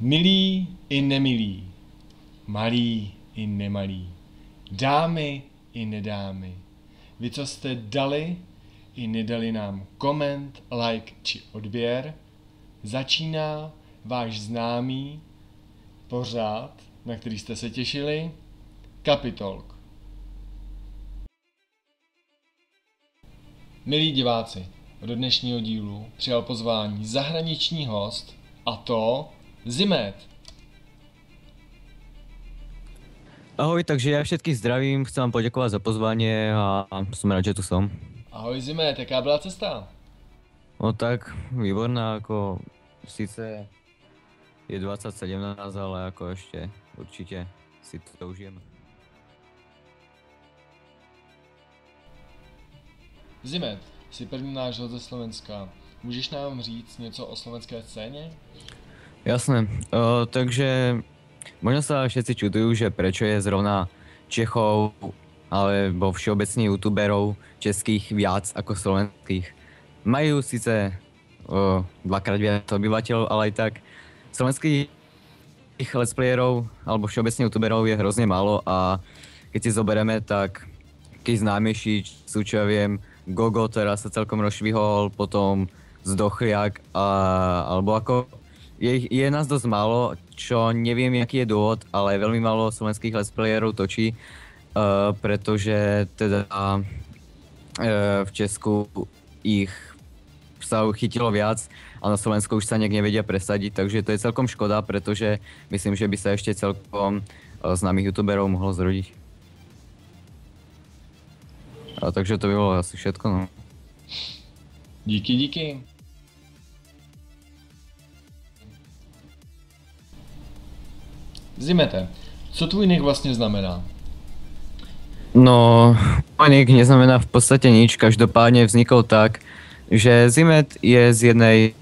Milí i nemilí, malí i nemalí, dámy i nedámy, vy, co jste dali i nedali nám koment, like či odběr, začíná váš známý pořád, na který jste se těšili, Kapitolk. Milí diváci, do dnešního dílu přijal pozvání zahraniční host, a to Zimet. Ahoj, takže já všetkých zdravím, chcem vám poděkovat za pozvání a jsem rád, že tu som. Ahoj Zimet, jaká byla cesta? No tak, výborná, jako sice je 2017, ale jako ještě určitě si to užijeme. Zimet, jsi první náš host ze Slovenska. Můžeš nám říct něco o slovenské scéně? Jasné, takže možno sa všetci čudujú, že prečo je zrovna Čechov alebo všeobecne youtuberov českých viac ako slovenských. Majú síce dvakrát viac obyvateľov, ale aj tak slovenských let's playerov alebo všeobecne youtuberov je hrozne málo a keď si zoberieme, tak keď známejší sú, čo ja viem, Gogo teraz sa celkom rozšvihol, potom Zdochliak alebo ako je nás dosť málo, čo neviem, aký je dôvod, ale veľmi málo slovenských let's playerov točí, pretože teda v Česku ich sa chytilo viac a na Slovensku už sa nejak nevedia presadiť, takže to je celkom škoda, pretože myslím, že by sa ešte celkom známych youtuberov mohlo zrodiť. A takže to by bolo asi všetko, no. Díky. Zimete, co tvůj nick vlastně znamená? No, môj nick neznamená v podstate nič, každopádne vznikol tak, že Zimet je z jednej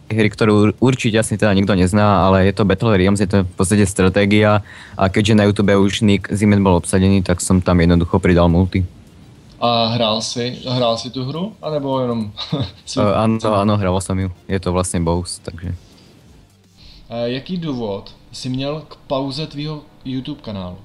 hry, ktorú určite asi teda nikto nezná, ale je to Battle Realms, je to v podstate stratégia a keďže na YouTube už nick Zimet bol obsadený, tak som tam jednoducho pridal multi. A hrál si tu hru, anebo jenom... Áno, hral som ju, je to vlastne Bows, takže... Jaký důvod jsi měl k pauze tvýho YouTube kanálu?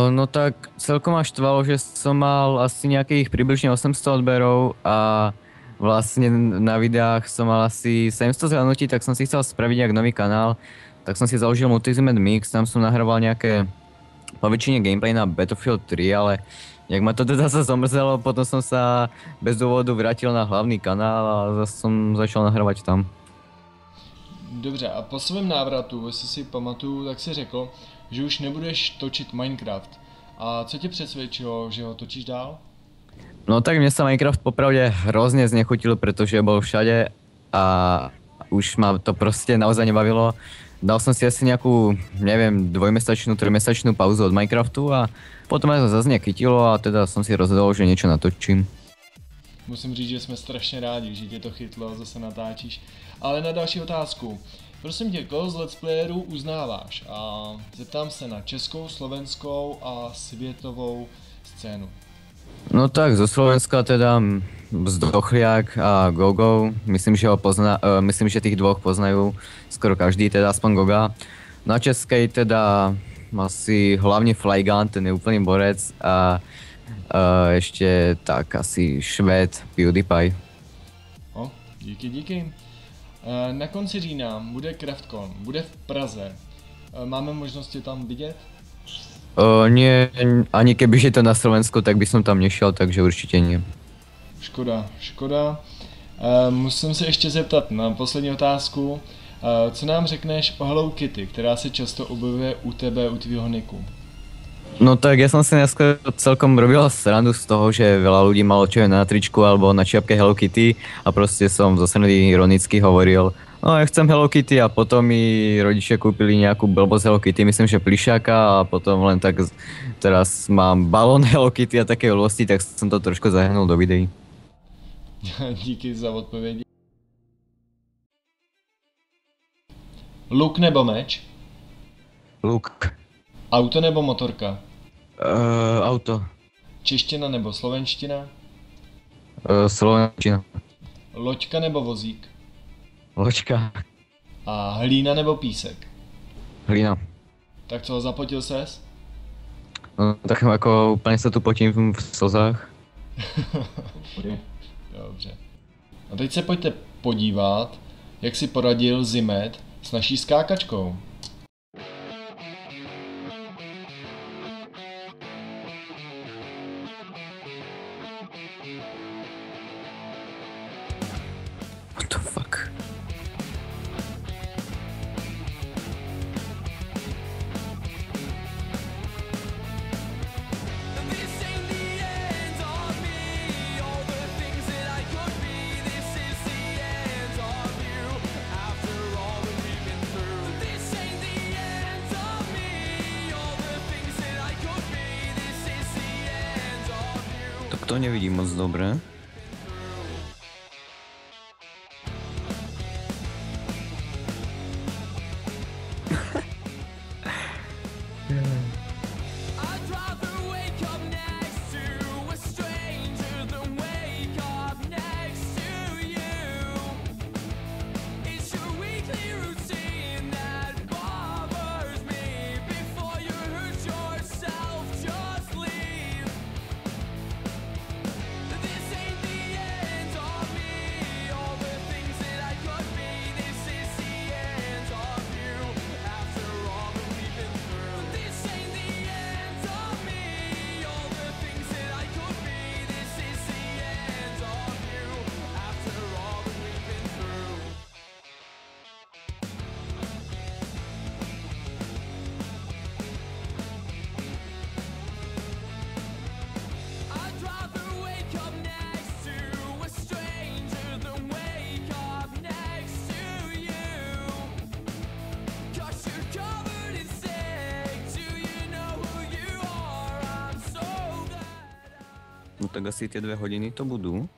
No tak celkom ma štvalo, že som mal asi nejakých približne 800 odberov a vlastne na videách som mal asi 700 zhľadnutí, tak som si chcel spraviť nejak nový kanál, tak som si založil Multizimet Mix, tam som nahrával nejaké po väčšine gameplay na Battlefield 3, ale jak ma to teda sa zomrzelo, potom som sa bez dôvodu vrátil na hlavný kanál a zase som začal nahrávať tam. Dobře, a po svém návratu, jestli si pamatuju, tak si řekl, že už nebudeš točit Minecraft. A co tě přesvědčilo, že ho točíš dál? No tak mne sa Minecraft popravde hrozne znechutil, pretože bol všade a už ma to proste naozaj nebavilo. Dal som si asi nejakú, neviem, 2-mesačnú, 3-mesačnú pauzu od Minecraftu a potom ma to zase nechytilo a teda som si rozhodol, že niečo natočím. Musím říct, že jsme strašně rádi, že tě to chytlo a zase natáčíš. Ale na další otázku. Prosím tě, koho z let's playerů uznáváš? A zeptám se na českou, slovenskou a světovou scénu. No tak zo Slovenska teda Zdochliak a Gogo, myslím, že tých dvoch poznajú skoro každý, teda aspoň Goga. Na českej teda asi hlavne Flygun, ten je úplný borec a ešte tak asi Švéd PewDiePie. Díky. Na konci října bude CraftCon, bude v Praze. Máme možnost tě tam vidět? Nie, ani kebyže to na Slovensku, tak by som tam nešiel, takže určite nie. Škoda. Musím se ještě zeptat na poslední otázku. Co nám řekneš o Hello Kitty, která se často objevuje u tebe, u tvýho nicku? No tak ja som si dneska celkom robil srandu z toho, že veľa ľudí malo čo je na tričku alebo na čiapke Hello Kitty a proste som zosrnutý ironicky hovoril, no ja chcem Hello Kitty a potom mi rodičia kúpili nejakú blbosť Hello Kitty, myslím, že plišáka a potom len tak teraz mám balón Hello Kitty a také vlosti, tak som to trošku zahrnul do videí. Díky za odpovědi. Luk nebo meč? Luk. Auto nebo motorka? Auto. Čeština nebo slovenština? Slovenčina. Loďka nebo vozík? Loďka. A hlína nebo písek? Hlína. Tak co, zapotil ses? No, tak jako úplně se tu potím v slzách. Dobře. A teď se pojďte podívat, jak si poradil Zimet s naší skákačkou. What the fuck? Tak to nevidím moc dobré. No tak asi tie 2 hodiny to budú.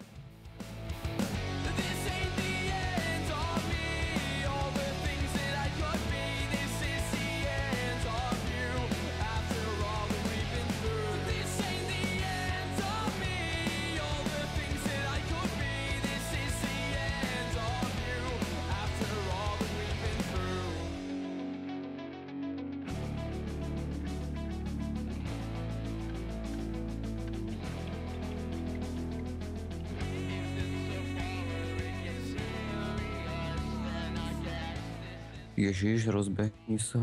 Ježiš, rozbehni sa.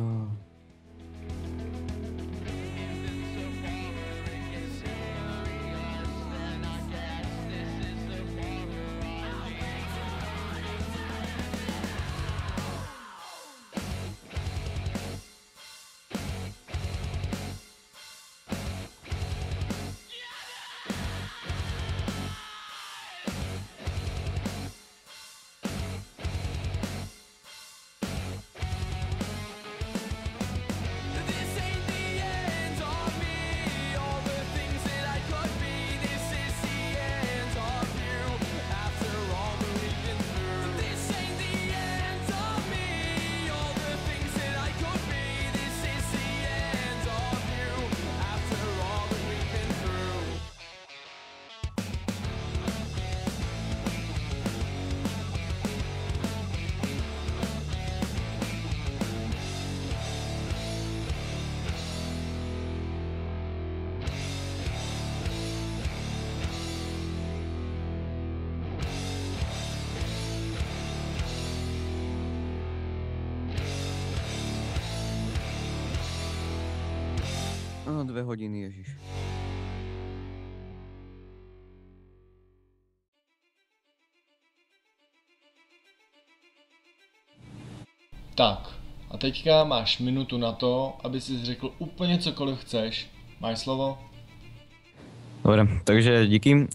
Áno, 2 hodiny, ježiš. Tak, a teďka máš minutu na to, aby si řekl úplně cokoliv chceš. Máš slovo? Dobre, takže díky.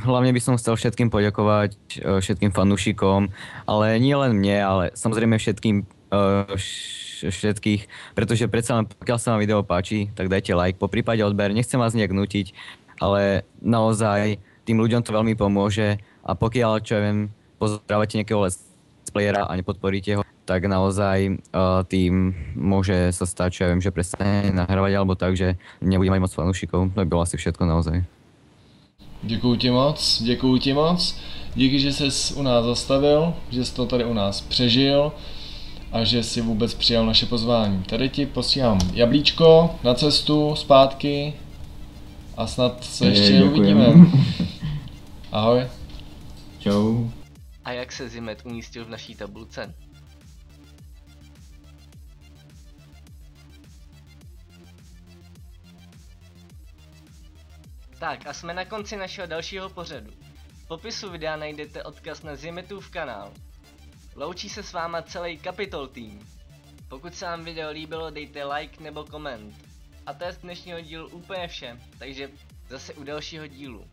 Hlavne by som chcel všetkým poďakovať, všetkým fanúšikom, ale nie len mne, ale samozrejme všetkých, pretože predsa len pokiaľ sa vám video páči, tak dajte like, po prípade odber, nechcem vás nejak nútiť, ale naozaj tým ľuďom to veľmi pomôže a pokiaľ, čo ja viem, pozdravujete nejakého let's playera a nepodporíte ho, tak naozaj tým môže sa stať, čo ja viem, že prestane nahrávať alebo tak, že nebude mať moc fanúšikov. To by bylo asi všetko naozaj. Děkuju ti moc. Díky, že ses u nás zastavil, že jsi to tady u nás přežil. a že si vůbec přijal naše pozvání. Tady ti posílám jablíčko na cestu zpátky a snad se ještě uvidíme. Ahoj. Čau. A jak se Zimet umístil v naší tabulce? Tak a jsme na konci našeho dalšího pořadu. V popisu videa najdete odkaz na Zimetův kanál. Loučí se s váma celý Capitol Team. Pokud se vám video líbilo, dejte like nebo koment. A to je z dnešního dílu úplně vše, takže zase u dalšího dílu.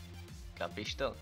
Kapiš to?